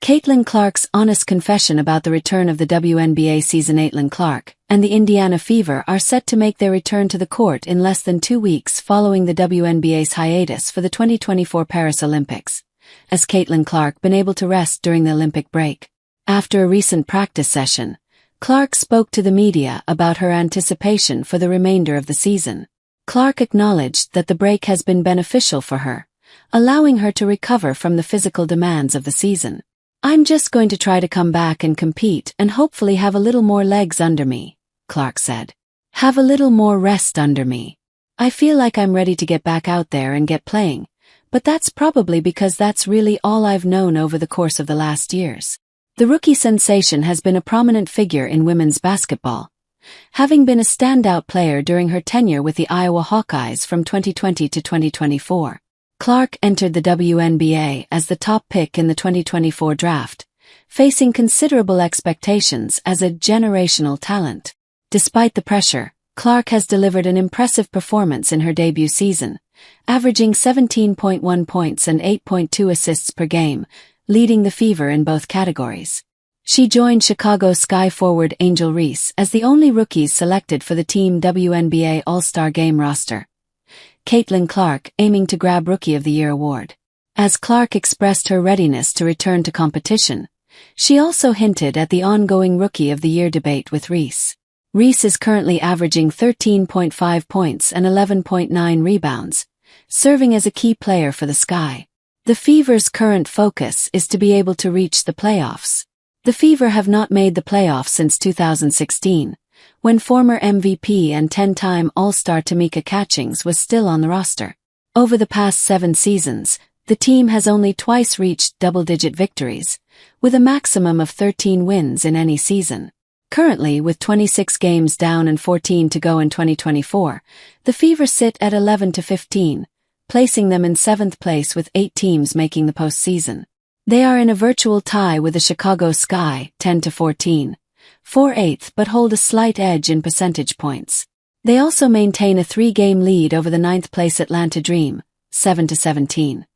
Caitlin Clark's honest confession about the return of the WNBA season. Caitlin Clark and the Indiana Fever are set to make their return to the court in less than 2 weeks following the WNBA's hiatus for the 2024 Paris Olympics. Has Caitlin Clark been able to rest during the Olympic break? After a recent practice session, Clark spoke to the media about her anticipation for the remainder of the season. Clark acknowledged that the break has been beneficial for her, allowing her to recover from the physical demands of the season. "I'm just going to try to come back and compete and hopefully have a little more legs under me," Clark said. "Have a little more rest under me. I feel like I'm ready to get back out there and get playing, but that's probably because that's really all I've known over the course of the last years." The rookie sensation has been a prominent figure in women's basketball, having been a standout player during her tenure with the Iowa Hawkeyes from 2020 to 2024. Clark entered the WNBA as the top pick in the 2024 draft, facing considerable expectations as a generational talent. Despite the pressure, Clark has delivered an impressive performance in her debut season, averaging 17.1 points and 8.2 assists per game, leading the Fever in both categories. She joined Chicago Sky forward Angel Reese as the only rookies selected for the Team WNBA All-Star Game roster. Caitlin Clark aiming to grab Rookie of the Year award. As Clark expressed her readiness to return to competition, she also hinted at the ongoing Rookie of the Year debate with Reese. Reese is currently averaging 13.5 points and 11.9 rebounds, serving as a key player for the Sky. The Fever's current focus is to be able to reach the playoffs. The Fever have not made the playoffs since 2016. When former MVP and 10-time All-Star Tamika Catchings was still on the roster. Over the past 7 seasons, the team has only twice reached double-digit victories, with a maximum of 13 wins in any season. Currently, with 26 games down and 14 to go in 2024, the Fever sit at 11-15, placing them in 7th place with 8 teams making the postseason. They are in a virtual tie with the Chicago Sky, 10-14. 4/8 but hold a slight edge in percentage points. They also maintain a 3-game lead over the 9th-place Atlanta Dream, 7-17.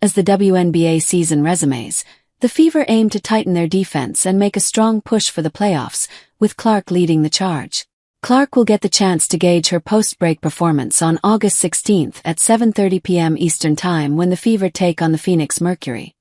As the WNBA season resumes, the Fever aim to tighten their defense and make a strong push for the playoffs, with Clark leading the charge. Clark will get the chance to gauge her post-break performance on August 16 at 7:30 p.m. Eastern Time when the Fever take on the Phoenix Mercury.